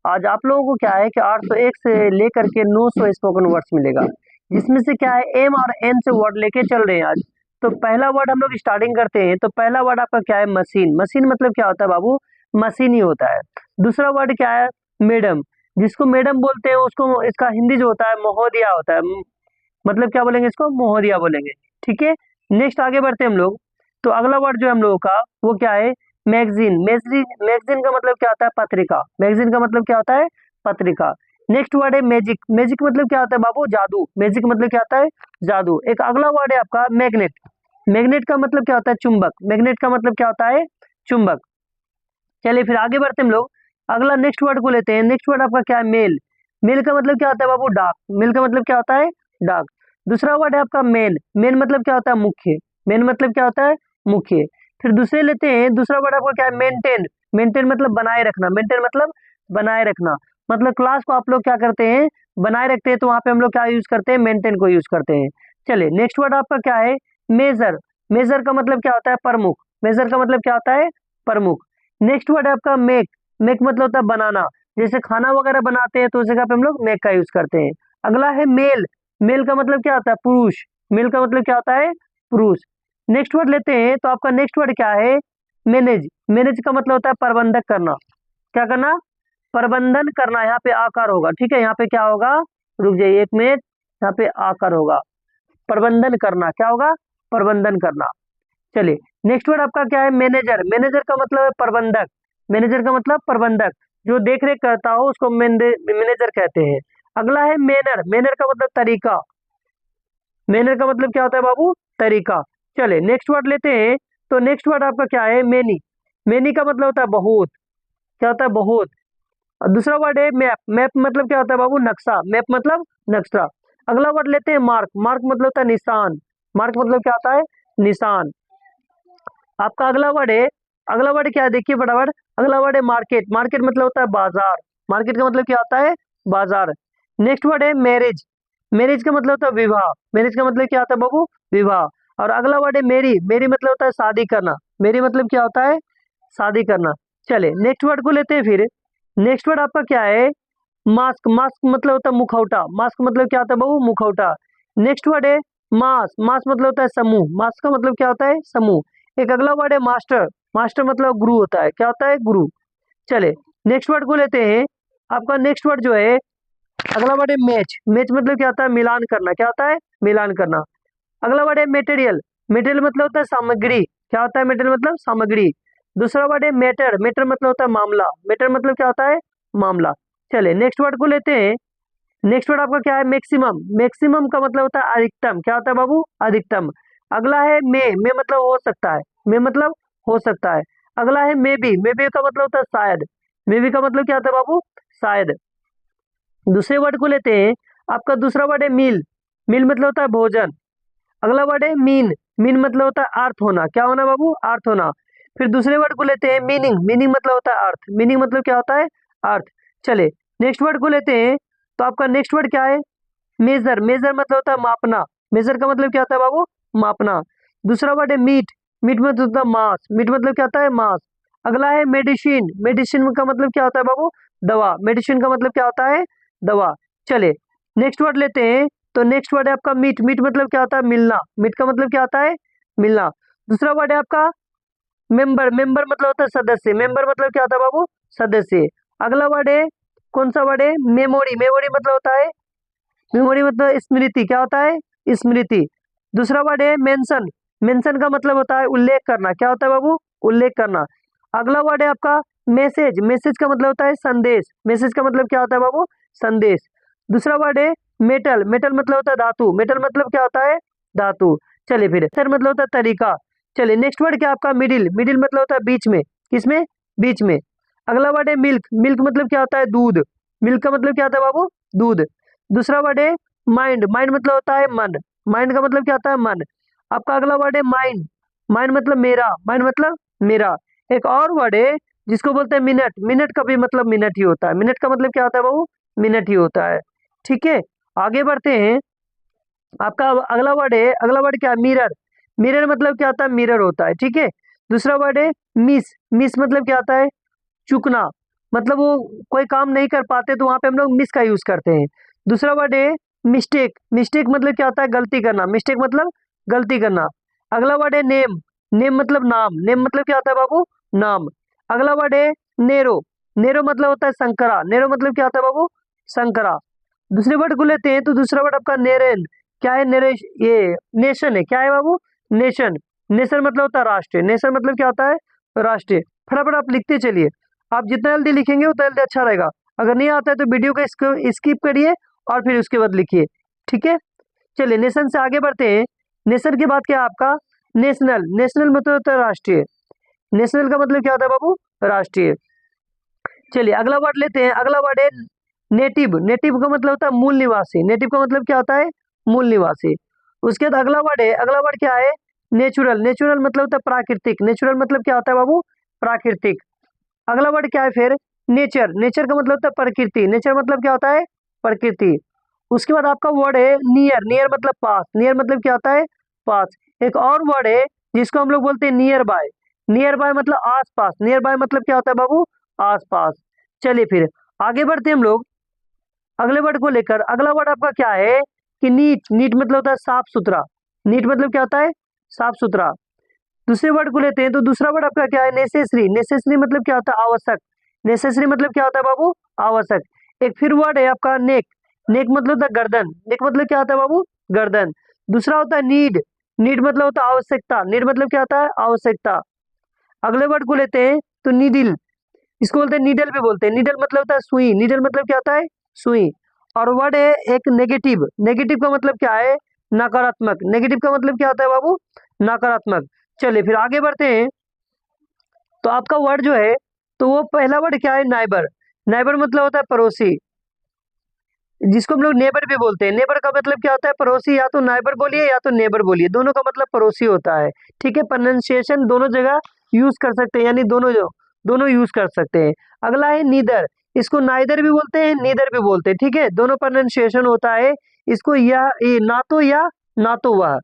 आज आप लोगों को क्या है कि 801 से लेकर के 900 स्पोकन वर्ड्स मिलेगा, जिसमें से क्या है एम और एन से वर्ड लेके चल रहे हैं आज। तो पहला वर्ड हम लोग स्टार्टिंग करते हैं। तो पहला वर्ड आपका क्या है? मशीन। मशीन मतलब क्या होता है बाबू? मशीन ही होता है। दूसरा वर्ड क्या है? मैडम। जिसको मैडम बोलते हैं उसको इसका हिंदी जो होता है महोदया होता है। मतलब क्या बोलेंगे इसको? महोदया बोलेंगे। ठीक है, नेक्स्ट आगे बढ़ते हैं हम लोग। तो अगला वर्ड जो है हम लोगों का वो क्या है? मैगजीन। मैगजीन मैगजीन का मतलब क्या होता है? पत्रिका। मैगजीन का मतलब क्या होता है? पत्रिका। नेक्स्ट वर्ड है मैजिक। मैजिक मतलब क्या होता है बाबू? जादू। मैजिक मतलब क्या होता है? जादू। एक अगला वर्ड है आपका मैग्नेट। मैग्नेट का मतलब क्या होता है? चुंबक। मैग्नेट का मतलब क्या होता है? चुंबक। चलिए फिर आगे बढ़ते हैं हम लोग। अगला नेक्स्ट वर्ड को लेते हैं। नेक्स्ट वर्ड आपका क्या है? मेल। मेल का मतलब क्या होता है बाबू? डाक। मेल का मतलब क्या होता है? डाक। दूसरा वर्ड है आपका मेन। मेन मतलब क्या होता है? मुख्य। मेन मतलब क्या होता है? मुख्य। फिर दूसरे लेते हैं। दूसरा वर्ड आपका क्या है? मेंटेन। मेंटेन मतलब बनाए रखना। मेंटेन मतलब बनाए रखना। मतलब क्लास को आप लोग क्या करते हैं? बनाए रखते हैं, तो वहां पे हम लोग क्या यूज करते हैं? मेंटेन को यूज करते हैं। चलिए नेक्स्ट वर्ड आपका क्या है? मेजर। मेजर का मतलब क्या होता है? प्रमुख। मेजर का मतलब क्या होता है? प्रमुख। नेक्स्ट वर्ड है आपका मेक। मेक मतलब होता है बनाना। जैसे खाना वगैरह बनाते हैं तो उस जगह पे हम लोग मेक का यूज करते हैं। अगला है मेल। मेल का मतलब क्या होता है? पुरुष। मेल का मतलब क्या होता है? पुरुष। नेक्स्ट वर्ड लेते हैं। तो आपका नेक्स्ट वर्ड क्या है? मैनेज। मैनेज का मतलब होता है प्रबंधक करना। क्या करना? प्रबंधन करना। यहाँ पे आकार होगा। ठीक है, यहाँ पे क्या होगा? रुक जाइए एक मिनट, यहाँ पे आकार होगा। प्रबंधन करना क्या होगा? प्रबंधन करना। चलिए नेक्स्ट वर्ड आपका क्या है? मैनेजर। मैनेजर का मतलब है प्रबंधक। मैनेजर का मतलब प्रबंधक, जो देख रेख करता हो उसको मैनेजर कहते हैं। अगला है मैनर। मैनर का मतलब तरीका। मैनर का मतलब क्या होता है बाबू? तरीका। चले नेक्स्ट वर्ड लेते हैं। तो नेक्स्ट वर्ड आपका क्या है? मेनी। मेनी का मतलब होता है बहुत। क्या होता है? बहुत। और दूसरा वर्ड है मैप। मैप मतलब क्या होता है बाबू? नक्शा। मैप मतलब नक्शा। अगला वर्ड लेते हैं मार्क। मार्क मतलब होता है निशान। मार्क मतलब क्या होता है? निशान। आपका अगला वर्ड है, अगला वर्ड क्या है देखिए फटाफट। अगला वर्ड है मार्केट। मार्केट मतलब होता है बाजार। मार्केट का मतलब क्या होता है? बाजार। नेक्स्ट वर्ड है मैरिज। मैरिज का मतलब होता है विवाह। मैरिज का मतलब क्या होता है बाबू? विवाह। और अगला वर्ड है मेरी। मेरी मतलब होता है शादी करना। मेरी मतलब क्या होता है? शादी करना। चले नेक्स्ट वर्ड को लेते हैं फिर। नेक्स्ट वर्ड आपका क्या है? मास्क। मास्क मतलब होता है मुखौटा। मास्क मतलब क्या होता है बाबू? मुखौटा। नेक्स्ट वर्ड है मास। मास मतलब होता है समूह। मास का मतलब क्या होता है? समूह। एक अगला वर्ड है मास्टर। मास्टर मतलब गुरु होता है। क्या होता है? गुरु। चले नेक्स्ट वर्ड को लेते हैं। आपका नेक्स्ट वर्ड जो है अगला वर्ड है मैच। मैच मतलब क्या होता है? मिलान करना। क्या होता है? मिलान करना। अगला वर्ड है मेटेरियल। मेटेरियल मतलब होता है सामग्री। क्या होता है? मेटेरियल मतलब सामग्री। दूसरा वर्ड है मैटर। मैटर मतलब होता है मामला। मैटर मतलब क्या होता है? मामला। चले नेक्स्ट वर्ड को लेते हैं। नेक्स्ट वर्ड आपका क्या है? मैक्सिमम। मैक्सिमम का मतलब होता है अधिकतम। क्या होता है बाबू? अधिकतम। अगला है मे मतलब हो सकता है। मे मतलब हो सकता है। अगला है मे बी। मे बी का मतलब होता है शायद। मे बी का मतलब क्या होता है बाबू? शायद। दूसरे वर्ड को लेते हैं। आपका दूसरा वर्ड है मील। मील मतलब होता है भोजन। अगला वर्ड है मीन। मीन मतलब होता है अर्थ होना। क्या होना बाबू? अर्थ होना। फिर दूसरे वर्ड को लेते हैं मीनिंग। मीनिंग मतलब होता है अर्थ। मीनिंग मतलब क्या होता है? अर्थ। चले नेक्स्ट वर्ड को लेते हैं। तो आपका नेक्स्ट वर्ड क्या है? मेजर। मेजर मतलब होता है मापना। मेजर का मतलब क्या होता है बाबू? मापना। दूसरा वर्ड है मीट। मीट मतलब होता है मांस। मीट मतलब क्या होता है? मांस। अगला है मेडिसिन। मेडिसिन का मतलब क्या होता है बाबू? दवा। मेडिसिन का मतलब क्या होता है? दवा। चले नेक्स्ट वर्ड लेते हैं। तो नेक्स्ट वर्ड है आपका मीट। मीट मतलब क्या होता है? मिलना। मीट का मतलब क्या होता है? मिलना। दूसरा वर्ड है आपका मेंबर। मेंबर मतलब होता है सदस्य। मेंबर मतलब क्या होता है बाबू? सदस्य। अगला वर्ड है कौन सा वर्ड है? मेमोरी। मेमोरी मतलब होता है, मेमोरी मतलब स्मृति। क्या होता है? स्मृति। दूसरा वर्ड है मेंशन। मेंशन का मतलब होता है उल्लेख करना। क्या होता है बाबू? उल्लेख करना। अगला वर्ड है आपका मैसेज। मैसेज का मतलब होता है संदेश। मैसेज का मतलब क्या होता है बाबू? संदेश। दूसरा वर्ड है मेटल। मेटल मतलब होता है धातु। मेटल मतलब क्या होता है? धातु। चलिए फिर सर मतलब होता है तरीका। चलिए नेक्स्ट वर्ड क्या आपका? मिडिल। मिडिल मतलब होता है बीच में। किसमें? बीच में। अगला वर्ड है मिल्क। मिल्क मतलब क्या होता है? दूध। मिल्क का मतलब क्या होता है बाबू? दूध। दूसरा वर्ड है माइंड। माइंड मतलब होता है मन। माइंड का मतलब क्या होता है? मन। आपका अगला वर्ड है माइंड। माइंड मतलब मेरा। माइंड मतलब मेरा। एक और वर्ड है जिसको बोलते हैं मिनट। मिनट का भी मतलब मिनट ही होता है। मिनट का मतलब क्या होता है बाबू? मिनट ही होता है। ठीक है, आगे बढ़ते हैं। आपका अगला वर्ड है, अगला वर्ड क्या है? मिरर। मिरर मतलब क्या होता है? मिरर होता है। ठीक है। दूसरा वर्ड है मिस। मिस मतलब क्या होता है? चूकना। मतलब वो कोई काम नहीं कर पाते तो वहाँ पे हम लोग मिस का यूज करते हैं। दूसरा वर्ड है मिस्टेक। मिस्टेक मतलब क्या होता है? गलती करना। मिस्टेक मतलब गलती करना। अगला वर्ड है नेम। नेम मतलब नाम। नेम मतलब क्या होता है बाबू? नाम। अगला वर्ड है नेरो। नेरो मतलब होता है संकरा। नेरो मतलब क्या होता है बाबू? संकरा। दूसरे वर्ड को लेते हैं तो दूसरा वर्ड आपका नेरेन। क्या है? नरेश, ये नेशन है। क्या है बाबू? नेशन। नेशन मतलब होता है राष्ट्र। नेशन मतलब क्या होता है? राष्ट्र। फटाफट आप लिखते चलिए। आप जितना जल्दी लिखेंगे उतना जल्दी अच्छा रहेगा। अगर नहीं आता है तो वीडियो को स्किप करिए और फिर उसके बाद लिखिए। ठीक है, चलिए नेशन से आगे बढ़ते हैं। नेशन के बाद क्या है आपका? नेशनल। नेशनल मतलब होता है राष्ट्रीय। नेशनल का मतलब क्या होता है बाबू? राष्ट्रीय। चलिए अगला वर्ड लेते हैं। अगला वर्ड है नेटिव। नेटिव का मतलब होता है मूल निवासी। नेटिव का मतलब क्या होता है? मूल निवासी। उसके बाद अगला वर्ड है, अगला वर्ड क्या है? नेचुरल। नेचुरल मतलब होता है प्राकृतिक। नेचुरल मतलब क्या होता है बाबू? प्राकृतिक। अगला वर्ड क्या है फिर? नेचर। नेचर का मतलब होता है प्रकृति। नेचर मतलब क्या होता है? प्रकृति। उसके बाद आपका वर्ड है नियर। नियर मतलब पास। नियर मतलब क्या होता है? पास। एक और वर्ड है जिसको हम लोग बोलते हैं नियर बाय। नियर बाय मतलब आस पास। नियर बाय मतलब क्या होता है बाबू? आस पास। चलिए फिर आगे बढ़ते हैं हम लोग अगले वर्ड को लेकर। अगला वर्ड आपका क्या है कि नीट। नीट मतलब होता है साफ सुथरा। नीट मतलब क्या होता है? साफ सुथरा। दूसरे वर्ड को लेते हैं तो दूसरा वर्ड आपका क्या है? नेसेसरी। नेसेसरी मतलब क्या होता है? आवश्यक। नेसेसरी मतलब क्या होता है बाबू? आवश्यक। एक फिर वर्ड है आपका नेक। नेक मतलब होता है गर्दन। नेक मतलब क्या होता है बाबू? गर्दन। दूसरा होता है नीड। नीड मतलब होता है आवश्यकता। नीड मतलब क्या होता है? आवश्यकता। अगले वर्ड को लेते हैं तो नीडिल। इसको बोलते हैं नीडल भी बोलते हैं। नीडल मतलब होता है सुई। नीडल मतलब क्या होता है? सुई। और वर्ड है एक नेगेटिव। नेगेटिव का मतलब क्या है? नकारात्मक। नेगेटिव का मतलब क्या होता है बाबू? नकारात्मक। चलिए फिर आगे बढ़ते हैं तो आपका वर्ड जो है तो वो पहला वर्ड क्या है? नाइबर। नाइबर मतलब होता है पड़ोसी, जिसको हम लोग नेबर भी बोलते हैं। नेबर का मतलब क्या होता है? पड़ोसी। या तो नाइबर बोलिए या तो नेबर बोलिए, दोनों का मतलब पड़ोसी होता है। ठीक है, प्रोनाउंसिएशन दोनों जगह यूज कर सकते हैं, यानी दोनों यूज कर सकते हैं। अगला है नीदर। इसको नाइदर भी बोलते हैं, नीदर भी बोलते हैं। ठीक है, दोनों प्रोनाउंसिएशन होता है। इसको या ना तो या ना तो वह,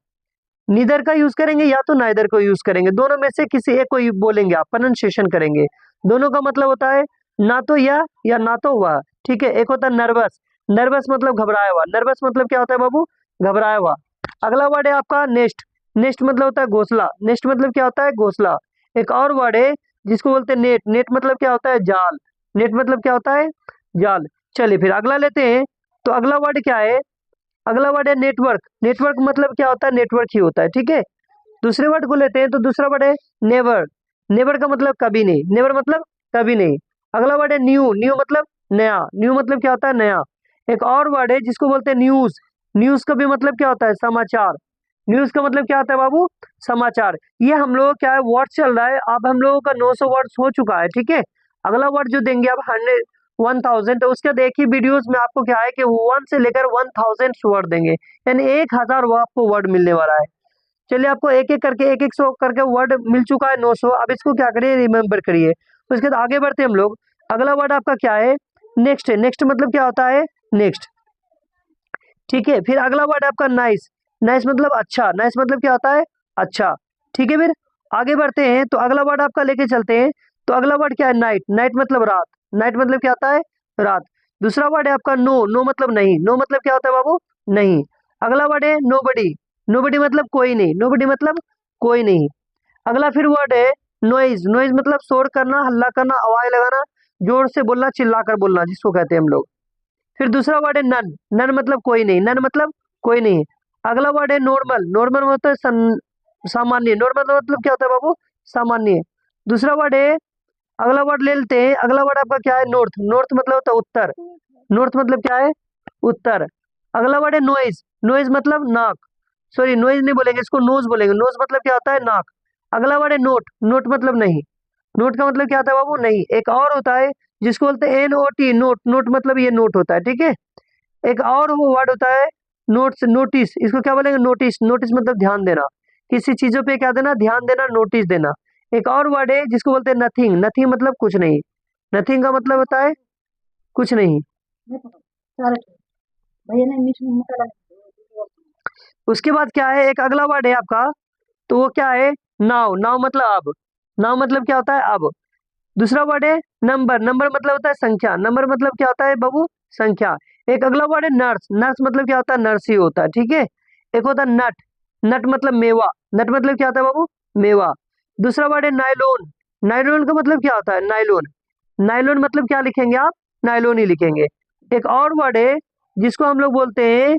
नीदर का यूज करेंगे या तो नाइदर को यूज करेंगे, दोनों में से किसी एक को बोलेंगे, आप प्रोनाउंसिएशन करेंगे। दोनों का मतलब होता है ना तो या ना तो वह। ठीक है, एक होता है नर्वस। नर्वस मतलब घबराया हुआ। नर्वस मतलब क्या होता है बाबू? घबराया हुआ। अगला वर्ड है आपका नेस्ट। नेस्ट मतलब होता है घोंसला। नेस्ट मतलब क्या होता है? घोंसला। एक और वर्ड है जिसको बोलते हैं नेट। नेट मतलब क्या होता है? जाल। नेट मतलब क्या होता है? जाल। चलिए फिर अगला लेते हैं तो अगला वर्ड क्या है? अगला वर्ड है नेटवर्क। नेटवर्क मतलब क्या होता है? नेटवर्क ही होता है। ठीक है, दूसरे वर्ड को लेते हैं तो दूसरा वर्ड है नेवर। नेवर का मतलब कभी नहीं। नेवर मतलब कभी नहीं। अगला वर्ड है न्यू। न्यू मतलब नया। न्यू मतलब क्या होता है? नया। एक और वर्ड है जिसको बोलते हैं न्यूज। न्यूज का भी मतलब क्या होता है? समाचार। न्यूज का मतलब क्या होता है बाबू? समाचार। ये हम लोग क्या है वर्ड चल रहा है, अब हम लोगों का 900 वर्ड्स हो चुका है। ठीक है, अगला वर्ड जो देंगे अब 1000, तो उसके देखिए वीडियोस में आपको क्या है कि 1 से लेकर 1000 वर्ड देंगे, यानी 1000 आपको वर्ड मिलने वाला है। चलिए आपको एक एक करके 100 करके वर्ड मिल चुका है 900। अब इसको क्या करिए? रिमेम्बर करिए। उसके बाद आगे बढ़ते हैं हम लोग। अगला वर्ड आपका क्या है? नेक्स्ट है। नेक्स्ट मतलब क्या होता है? नेक्स्ट। ठीक है, फिर अगला वर्ड आपका नाइस। नाइस मतलब अच्छा। नाइस मतलब क्या होता है? अच्छा। ठीक है, फिर आगे बढ़ते हैं तो अगला वर्ड आपका लेके चलते हैं। तो अगला वर्ड क्या है? नाइट। नाइट मतलब रात। नाइट मतलब क्या होता है? रात। दूसरा वर्ड है आपका नो। नो मतलब नहीं। नो मतलब क्या होता है बाबू? नहीं। अगला वर्ड है नोबडी। नोबडी मतलब कोई नहीं। नोबडी मतलब कोई नहीं। अगला फिर वर्ड है नॉइज। नॉइज मतलब शोर करना, हल्ला करना, आवाज लगाना, जोर से बोलना, चिल्लाकर बोलना, जिसको कहते हैं हम लोग। फिर दूसरा वर्ड है नन। नन मतलब कोई नहीं। नन मतलब कोई नहीं। अगला वर्ड है नॉर्मल। नॉर्मल मतलब सामान्य। नॉर्मल मतलब क्या होता है बाबू? सामान्य। दूसरा वर्ड है, अगला वर्ड ले लेते हैं। अगला वर्ड आपका क्या है? नॉर्थ। नॉर्थ मतलब होता है उत्तर। नॉर्थ मतलब क्या है? उत्तर। अगला वर्ड है नॉइज। नॉइज मतलब नाक। सॉरी, नॉइज नहीं बोलेंगे, इसको नोज बोलेंगे। नोज मतलब क्या होता है? नाक। अगला वर्ड है नोट। नोट मतलब नहीं। नोट का मतलब क्या होता है बाबू? नहीं। एक और होता है जिसको बोलते हैं NOT, नोट। नोट मतलब ये नोट होता है। ठीक है, एक और वो वर्ड होता है नोट्स, नोटिस। इसको क्या बोलेंगे? नोटिस। नोटिस मतलब ध्यान देना, किसी चीजों पे क्या देना? ध्यान देना, नोटिस देना। एक और वर्ड है जिसको बोलते हैं नथिंग। नथिंग मतलब कुछ नहीं। नथिंग का मतलब होता है कुछ नहीं। उसके बाद क्या है? एक अगला वर्ड है आपका, तो वो क्या है? नाउ। नाउ मतलब अब। नाउ मतलब क्या होता है? अब। दूसरा वर्ड है नंबर, नंबर मतलब होता है संख्या, नंबर मतलब क्या होता है बाबू, संख्या। एक अगला वर्ड है नर्स, नर्स मतलब क्या होता है, नर्स ही होता है, ठीक है। एक होता है नट, नट मतलब मेवा, नट मतलब क्या होता है बाबू, मेवा। दूसरा वर्ड है नायलोन, नायलोन का मतलब क्या होता है, नायलोन, नायलोन मतलब क्या लिखेंगे आप, नायलोन ही लिखेंगे। एक और वर्ड है जिसको हम लोग बोलते हैं,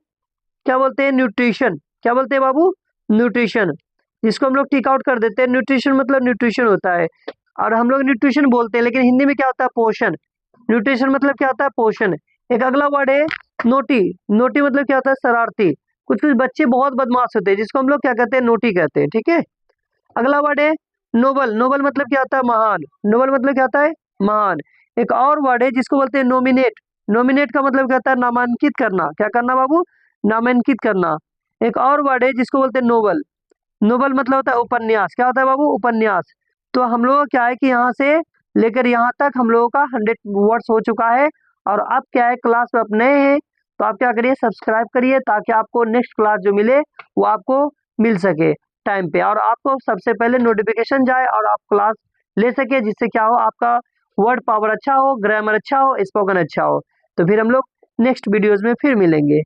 क्या बोलते हैं, न्यूट्रिशन, क्या बोलते हैं बाबू, न्यूट्रिशन, जिसको हम लोग टिक आउट कर देते हैं, न्यूट्रिशन मतलब न्यूट्रिशन होता है, और हम लोग न्यूट्रिशन बोलते हैं, लेकिन हिंदी में क्या होता है, पोषण, न्यूट्रिशन मतलब क्या होता है, पोषण। एक अगला वर्ड है नोटी, नोटी मतलब क्या होता है, शरारती, कुछ कुछ बच्चे बहुत बदमाश होते हैं, जिसको हम लोग क्या कहते हैं, नोटी कहते हैं, ठीक है। अगला वर्ड है नोबल, नोबल मतलब क्या होता है, महान, नोबल मतलब क्या होता है, महान। एक और वर्ड है जिसको बोलते हैं नोमिनेट, नोमिनेट का मतलब क्या होता है, नामांकित करना, क्या करना बाबू, नामांकित करना। एक और वर्ड है जिसको बोलते हैं नोबल, नोबल मतलब होता है उपन्यास, क्या होता है बाबू, उपन्यास। तो हम लोग क्या है कि यहाँ से लेकर यहाँ तक हम लोगों का 100 वर्ड्स हो चुका है, और अब क्या है, क्लास में आप नए हैं तो आप क्या करिए, सब्सक्राइब करिए, ताकि आपको नेक्स्ट क्लास जो मिले वो आपको मिल सके टाइम पे, और आपको सबसे पहले नोटिफिकेशन जाए और आप क्लास ले सके, जिससे क्या हो, आपका वर्ड पावर अच्छा हो, ग्रामर अच्छा हो, स्पोकन अच्छा हो। तो फिर हम लोग नेक्स्ट वीडियोज में फिर मिलेंगे।